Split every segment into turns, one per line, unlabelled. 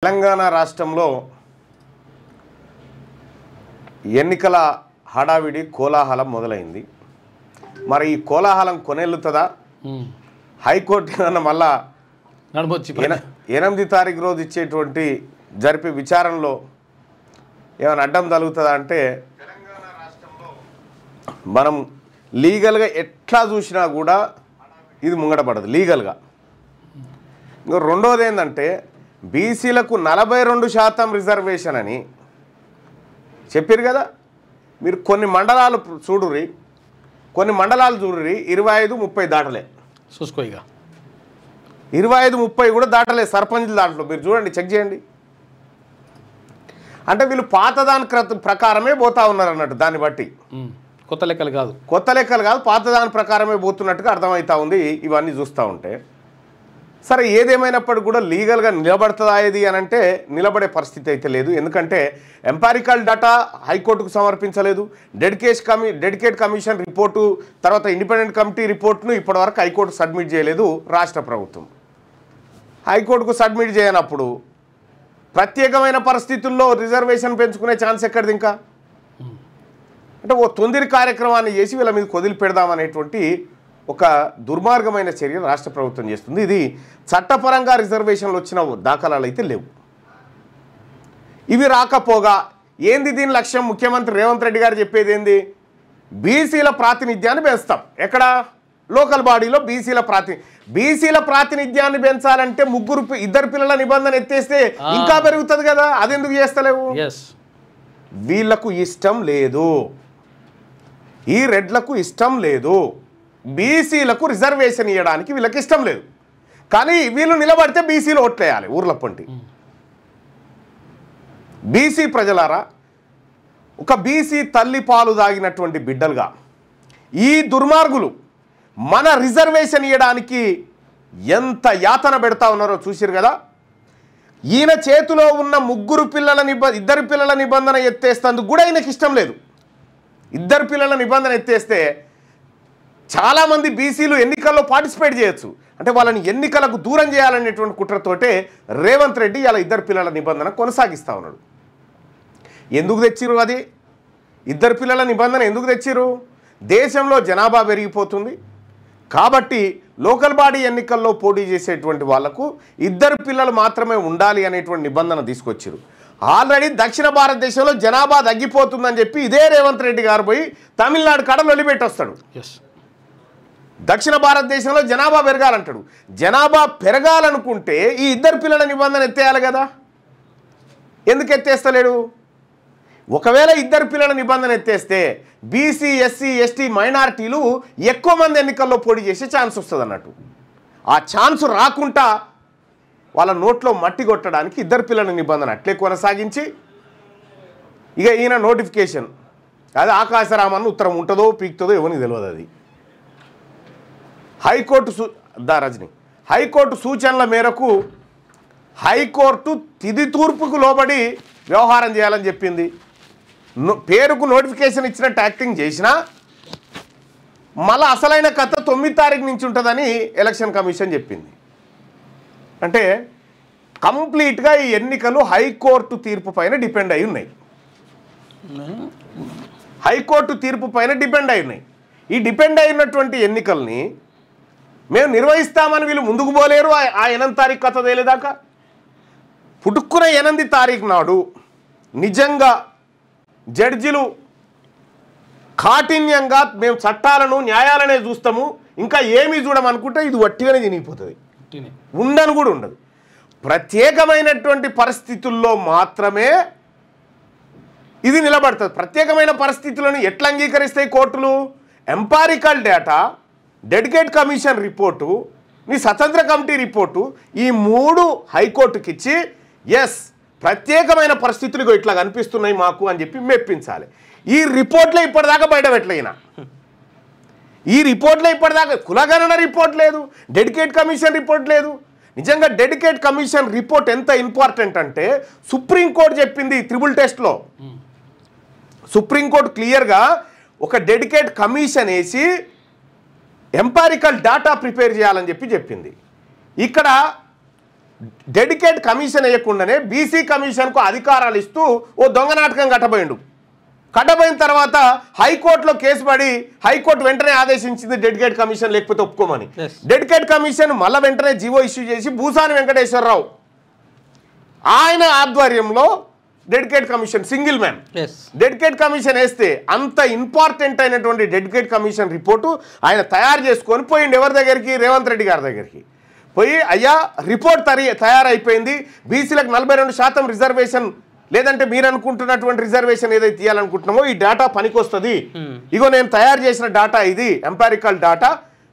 తెలంగాణ రాష్ట్రంలో ఎన్నికల హడావిడి కోలాహలం మొదలైంది. మరి ఈ కోలాహలం కొనెల్లుతుందా? హైకోర్టు ఏమన్నా మళ్ళా 8 తారీఖు రోజు ఇచ్చేటువంటి జరిపే విచారణలో ఏమైనా అడ్డం తగులుతుందా అంటే తెలంగాణ రాష్ట్రంలో మనం లీగల్గా ఎట్లా చూసినా కూడా ఇది ముంగటపడదు లీగల్గా. ఇంకా రెండోది ఏంటంటే బీసీలకు 42% రిజర్వేషన్ అని చెప్పారు కదా. మీరు కొన్ని మండలాలు చూడుర్రి, 25-30 దాటలే.
చూసుకో ఇక
25-30 కూడా దాటలే సర్పంచ్ల దాంట్లో. మీరు చూడండి, చెక్ చేయండి. అంటే వీళ్ళు పాతదాని ప్రకారమే పోతా ఉన్నారు అన్నట్టు. దాన్ని బట్టి
కొత్త లెక్కలు కాదు,
పాతదాని ప్రకారమే పోతున్నట్టుగా అర్థమవుతా ఉంది ఇవన్నీ చూస్తూ ఉంటే. సరే, ఏదేమైనప్పటికీ కూడా లీగల్గా నిలబడుతుందా ఇది అని అంటే నిలబడే పరిస్థితి అయితే లేదు. ఎందుకంటే ఎంపారికల్ డేటా హైకోర్టుకు సమర్పించలేదు. డెడికేట్ కమిషన్ రిపోర్టు, తర్వాత ఇండిపెండెంట్ కమిటీ రిపోర్ట్ను ఇప్పటివరకు హైకోర్టు సబ్మిట్ చేయలేదు రాష్ట్ర ప్రభుత్వం. హైకోర్టుకు సబ్మిట్ చేయనప్పుడు ప్రత్యేకమైన పరిస్థితుల్లో రిజర్వేషన్ పెంచుకునే ఛాన్స్ ఎక్కడిది? ఇంకా అంటే ఓ తొందరి కార్యక్రమాన్ని చేసి వీళ్ళ మీద కొదిలి పెడదామనేటువంటి ఒక దుర్మార్గమైన చర్య రాష్ట్ర ప్రభుత్వం చేస్తుంది. ఇది చట్టపరంగా రిజర్వేషన్లు వచ్చిన దాఖలాలు అయితే లేవు. ఇవి రాకపోగా ఏంది దీని లక్ష్యం? ముఖ్యమంత్రి రేవంత్ రెడ్డి గారు చెప్పేది ఏంది? బీసీల ప్రాతినిధ్యాన్ని పెంచుతాం. ఎక్కడ? లోకల్ బాడీలో బీసీల ప్రాతినిధ్యాన్ని పెంచాలంటే ఇద్దరు పిల్లల నిబంధన ఎత్తేస్తే ఇంకా పెరుగుతుంది కదా. అదెందుకు చేస్తలేవు? వీళ్లకు ఇష్టం లేదు, ఈ రెడ్లకు ఇష్టం లేదు, బీసీలకు రిజర్వేషన్ ఇవ్వడానికి వీళ్ళకి ఇష్టం లేదు. కానీ వీళ్ళు నిలబడితే బీసీలు ఓట్లేయాలి ఊర్ల పొంటి. బీసీ ప్రజలారా, ఒక బీసీ తల్లి పాలు దాగినటువంటి బిడ్డలుగా ఈ దుర్మార్గులు మన రిజర్వేషన్ ఇవ్వడానికి ఎంత యాతన పెడతా ఉన్నారో చూసిరు కదా. ఈయన చేతిలో ఉన్న ఇద్దరు పిల్లల నిబంధన ఎత్తేస్తేందుకు కూడా ఈయనకి ఇష్టం లేదు. ఇద్దరు పిల్లల నిబంధన ఎత్తేస్తే చాలామంది బీసీలు ఎన్నికల్లో పార్టిసిపేట్ చేయొచ్చు. అంటే వాళ్ళని ఎన్నికలకు దూరం చేయాలనేటువంటి కుట్రతోటే రేవంత్ రెడ్డి ఇలా ఇద్దరు పిల్లల నిబంధన కొనసాగిస్తూ ఉన్నాడు. ఎందుకు తెచ్చిరు? అది ఇద్దరు పిల్లల నిబంధన ఎందుకు తెచ్చిరు? దేశంలో జనాభా పెరిగిపోతుంది కాబట్టి లోకల్ బాడీ ఎన్నికల్లో పోటీ చేసేటువంటి వాళ్లకు ఇద్దరు పిల్లలు మాత్రమే ఉండాలి అనేటువంటి నిబంధన తీసుకొచ్చారు. ఆల్రెడీ దక్షిణ భారతదేశంలో జనాభా తగ్గిపోతుందని చెప్పి ఇదే రేవంత్ రెడ్డి గారు పోయి తమిళనాడు కడలు వదిలిపెట్టి వస్తాడు. దక్షిణ భారతదేశంలో జనాభా పెరగాలంటాడు. జనాభా పెరగాలనుకుంటే ఈ ఇద్దరు పిల్లల నిబంధన ఎత్తేయాలి కదా. ఎందుకు ఎత్తేస్తలేడు? ఒకవేళ ఇద్దరు పిల్లల నిబంధన ఎత్తేస్తే బీసీ, ఎస్సీ, ఎస్టీ మైనారిటీలు ఎక్కువ మంది ఎన్నికల్లో పోటీ చేసే ఛాన్స్ వస్తుంది అన్నట్టు. ఆ ఛాన్స్ రాకుండా వాళ్ళ నోట్లో మట్టి కొట్టడానికి ఇద్దరు పిల్లల నిబంధన అట్లే కొనసాగించి ఇక ఈయన నోటిఫికేషన్ అది ఆకాశరామన్ ఉత్తరం ఉంటుందో పీక్తుందో ఎవరికి తెలియదు. అది హైకోర్టు సూచనల మేరకు హైకోర్టు తుది తూర్పుకు లోబడి వ్యవహారం చేయాలని చెప్పింది. పేరుకు నోటిఫికేషన్ ఇచ్చినట్టు యాక్టింగ్ చేసినా మళ్ళీ అసలైన కథ 9 తారీఖు నుంచి ఉంటుందని ఎలక్షన్ కమిషన్ చెప్పింది. అంటే కంప్లీట్గా ఈ ఎన్నికలు హైకోర్టు తీర్పు పైన డిపెండ్ అయి ఉన్నాయి. ఈ డిపెండ్ అయినటువంటి ఎన్నికల్ని మేము నిర్వహిస్తామని వీళ్ళు ముందుకు పోలేరు. ఆ 8 తారీఖు కథ తేలేదాకా పుట్టుక్కున 8 తారీఖు నాడు నిజంగా జడ్జిలు కాఠిన్యంగా మేము చట్టాలను న్యాయాలనే చూస్తాము ఇంకా ఏమీ చూడమనుకుంటే ఇది వట్టిగానే తినిగిపోతుంది, ఉండను కూడా ఉండదు. ప్రత్యేకమైనటువంటి పరిస్థితుల్లో మాత్రమే ఇది నిలబడుతుంది. ప్రత్యేకమైన పరిస్థితులను ఎట్లా అంగీకరిస్తాయి కోర్టులు? Empirical data, dedicate commission report, మీ స్వతంత్ర కమిటీ రిపోర్టు, ఈ 3 హైకోర్టుకి ఇచ్చి ఎస్ ప్రత్యేకమైన పరిస్థితులు ఇట్లా కనిపిస్తున్నాయి మాకు అని చెప్పి మెప్పించాలి. ఈ రిపోర్ట్లో ఇప్పటిదాకా బయట పెట్టలేనా? కులగణన రిపోర్ట్ లేదు, డెడికేట్ కమిషన్ రిపోర్ట్ లేదు. నిజంగా డెడికేట్ కమిషన్ రిపోర్ట్ ఎంత ఇంపార్టెంట్ అంటే సుప్రీంకోర్టు చెప్పింది త్రిబుల్ టెస్ట్లో. సుప్రీంకోర్టు క్లియర్గా ఒక డెడికేట్ కమిషన్ వేసి ఎంపారికల్ డాటా ప్రిపేర్ చేయాలని చెప్పింది. ఇక్కడ డెడికేట్ కమిషన్ వేయకుండానే బీసీ కమిషన్కు అధికారాలు ఇస్తూ ఓ దొంగ నాటకం కట్టబోయిన తర్వాత హైకోర్టులో కేసు పడి హైకోర్టు వెంటనే ఆదేశించింది డెడికేట్ కమిషన్ లేకపోతే ఒప్పుకోమని. డెడికేట్ కమిషన్ మళ్ళీ వెంటనే జీవో ఇష్యూ చేసి భూసాని వెంకటేశ్వరరావు ఆయన ఆధ్వర్యంలో dedicate commission single man dedicate commission వేస్తే అంత ఇంపార్టెంట్ అయినటువంటి డెడికేట్ కమిషన్ రిపోర్టు ఆయన తయారు చేసుకొని పోయింది ఎవరి దగ్గరికి, రేవంత్ రెడ్డి గారి దగ్గరికి పోయి, అయ్యా రిపోర్ట్ తయారైపోయింది, బీసీలకు 42% రిజర్వేషన్ లేదంటే మీరు అనుకుంటున్నటువంటి రిజర్వేషన్ ఏదైతే తీయాలనుకుంటున్నామో ఈ డేటా పనికొస్తుంది, ఇగో నేను తయారు చేసిన డేటా ఇది ఎంపారికల్ డేటా,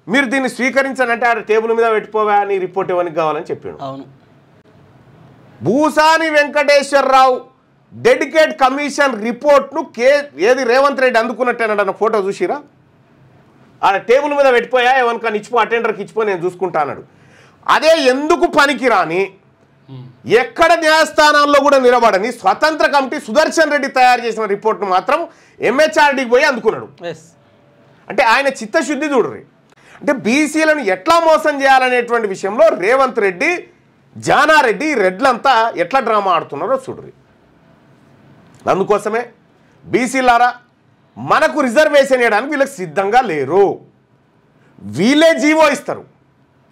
మీరు దీన్ని స్వీకరించాలంటే ఆ టేబుల్ మీద పెట్టుకోవా అని రిపోర్ట్ ఎవరికి కావాలని చెప్పాడు. భూసాని వెంకటేశ్వరరావు డెడికేట్ కమిషన్ రిపోర్ట్ను ఏది రేవంత్ రెడ్డి అందుకున్నట్టేనన్న ఫోటో చూసిరా, ఆ టేబుల్ మీద పెట్టిపోయా ఎవరికన్నా ఇచ్చిపో అటెండర్కి ఇచ్చిపో నేను చూసుకుంటా అన్నాడు. అదే ఎందుకు పనికిరాని ఎక్కడ న్యాయస్థానాల్లో కూడా నిలబడని స్వతంత్ర కమిటీ సుదర్శన్ రెడ్డి తయారు చేసిన రిపోర్ట్ను మాత్రం ఎంహెచ్ఆర్డీకి పోయి అందుకున్నాడు. అంటే ఆయన చిత్తశుద్ధి చూడరు. అంటే బీసీలను ఎట్లా మోసం చేయాలనేటువంటి విషయంలో రేవంత్ రెడ్డి జానారెడ్డి రెడ్లంతా ఎట్లా డ్రామా ఆడుతున్నారో చూడరు. అందుకోసమే బీసీలారా మనకు రిజర్వేషన్ ఇవ్వడానికి వీళ్ళకి సిద్ధంగా లేరు. వీళ్ళే జీవో ఇస్తారు,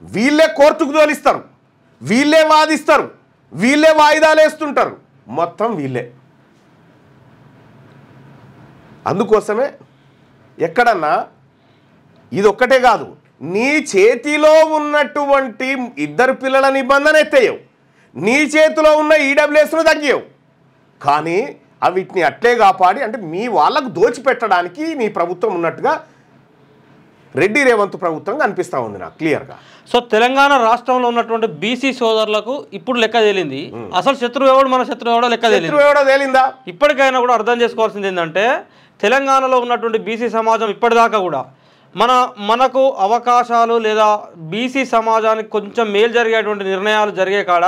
వీళ్ళే కోర్టుకు తోలిస్తారు, వీళ్ళే వాదిస్తారు, వీళ్ళే వాయిదాలు వేస్తుంటారు, మొత్తం వీళ్ళే. అందుకోసమే ఎక్కడన్నా ఇది ఒక్కటే కాదు, నీ చేతిలో ఉన్నటువంటి 2 పిల్లల నిబంధన ఎత్తేయవు, నీ చేతిలో ఉన్న ఈడబ్ల్యూఎస్ను తగ్గియవు, కానీ వీటిని అట్లే కాపాడి అంటే మీ వాళ్ళకు దోచిపెట్టడానికి నీ ప్రభుత్వం ఉన్నట్టుగా రెడ్డి రేవంత్ ప్రభుత్వం కనిపిస్తూ ఉంది నాకు క్లియర్గా.
సో తెలంగాణ రాష్ట్రంలో ఉన్నటువంటి బీసీ సోదరులకు ఇప్పుడు లెక్క తేలింది, అసలు శత్రువు ఎవడు మన శత్రువు ఎవడో లెక్క
తేలిందా.
ఇప్పటికైనా కూడా అర్థం చేసుకోవాల్సింది ఏంటంటే తెలంగాణలో ఉన్నటువంటి బీసీ సమాజం ఇప్పటిదాకా కూడా మనకు అవకాశాలు లేదా బీసీ సమాజానికి కొంచెం మేలు జరిగేటువంటి నిర్ణయాలు జరిగే కాడ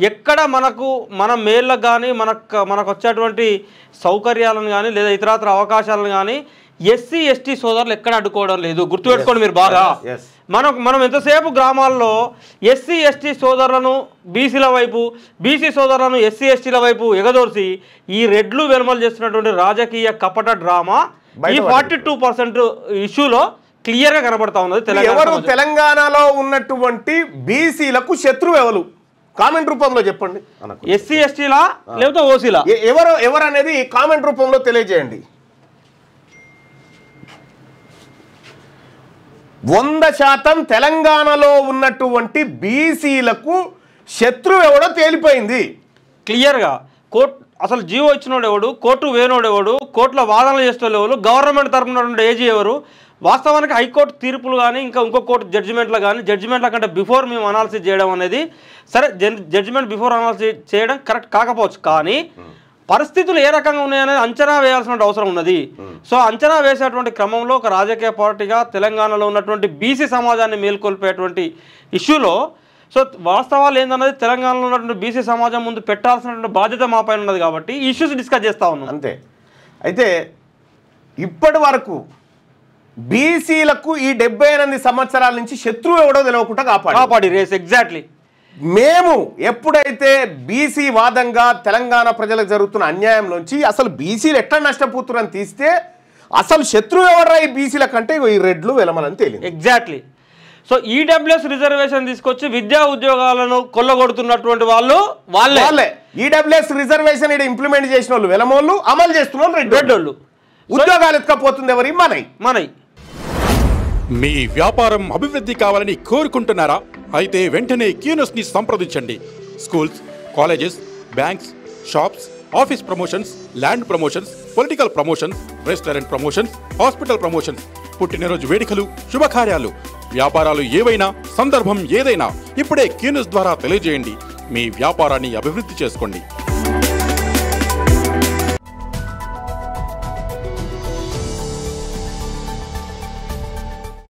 ఎక్కడ మన మేళ్ళకు కానీ మనకు వచ్చేటువంటి సౌకర్యాలను కానీ లేదా ఇతరత్ర అవకాశాలను కానీ ఎస్సీ ఎస్టీ సోదరులు ఎక్కడ అడ్డుకోవడం లేదు. గుర్తుపెట్టుకోండి మీరు బాగా. మనం ఎంతసేపు గ్రామాల్లో ఎస్సీ ఎస్టీ సోదరులను బీసీల వైపు, బీసీ సోదరులను ఎస్సీ ఎస్టీల వైపు ఎగదోర్చి ఈ రెడ్లు వెలుమలు చేస్తున్నటువంటి రాజకీయ కపట డ్రామా ఈ 42% ఇష్యూలో క్లియర్గా కనబడతా ఉన్నది.
ఎవరు తెలంగాణలో ఉన్నటువంటి బీసీలకు శత్రువు ఎవరు కామెంట్ రూపంలో చెప్పండి.
ఎస్సీ ఎస్టీలా లేకపోతే ఓసీలా
ఎవరు అనేది కామెంట్ రూపంలో తెలియజేయండి. 100% తెలంగాణలో ఉన్నటువంటి బీసీలకు శత్రువు ఎవడో తేలిపోయింది
క్లియర్గా. అసలు జీవో ఇచ్చినోడు ఎవడు, కోర్టు వేనోడు ఎవడు, కోర్టులో వాదనలు చేసేవాళ్ళు ఎవరు, గవర్నమెంట్ తరఫున ఏజీ ఎవరు, వాస్తవానికి హైకోర్టు తీర్పులు కానీ ఇంకో కోర్టు జడ్జిమెంట్లు కానీ జడ్జిమెంట్ల కంటే బిఫోర్ మేము అనాలిసిస్ చేయడం అనేది సరే, జడ్జిమెంట్ బిఫోర్ అనాలిసిస్ చేయడం కరెక్ట్ కాకపోవచ్చు, కానీ పరిస్థితులు ఏ రకంగా ఉన్నాయనేది అంచనా వేయాల్సిన అవసరం ఉన్నది. సో అంచనా వేసేటువంటి క్రమంలో ఒక రాజకీయ పార్టీగా తెలంగాణలో ఉన్నటువంటి బీసీ సమాజాన్ని మేల్కొల్పేటువంటి ఇష్యూలో సో వాస్తవాలు ఏందన్నది తెలంగాణలో ఉన్నటువంటి బీసీ సమాజం ముందు పెట్టాల్సినటువంటి బాధ్యత మా పైన ఉన్నది కాబట్టి ఈ ఇష్యూస్ డిస్కస్ చేస్తూ ఉన్నాం
అంతే. అయితే ఇప్పటి వరకు బీసీలకు ఈ 78 సంవత్సరాల నుంచి శత్రువు ఎవడో తెలియకుండా
కాపాడి రేస్. ఎగ్జాక్ట్లీ.
మేము ఎప్పుడైతే బీసీ వాదంగా తెలంగాణ ప్రజలకు జరుగుతున్న అన్యాయం నుంచి అసలు బీసీలు ఎట్లా నష్టపోతున్నారని తీస్తే అసలు శత్రువు ఎవడరా ఈ బీసీల కంటే ఈ రెడ్లు వెలమలని తేలింది.
ఎగ్జాక్ట్లీ. సో ఈడబ్ల్యూఎస్ రిజర్వేషన్ తీసుకొచ్చి విద్యా ఉద్యోగాలను కొల్లగొడుతున్నటువంటి వాళ్ళే.
ఈడబ్ల్యూఎస్ రిజర్వేషన్ ఇంప్లిమెంట్ చేసిన వాళ్ళు వెలమోళ్ళు, అమలు చేస్తున్న వాళ్ళు రెడ్డోళ్ళు. ఉద్యోగాలు ఎత్తుకపోతుంది ఎవరి మనై.
మీ వ్యాపారం అభివృద్ధి కావాలని కోరుకుంటున్నారా? అయితే వెంటనే క్యూనస్ ని సంప్రదించండి. Schools, colleges, banks, shops, office promotions, land promotions, political promotions, restaurant promotions, hospital promotions, పుట్టినరోజు వేడుకలు, శుభకార్యాలు, వ్యాపారాలు ఏవైనా, సందర్భం ఏదైనా ఇప్పుడే క్యూనస్ ద్వారా తెలియజేయండి. మీ వ్యాపారాన్ని అభివృద్ధి చేసుకోండి.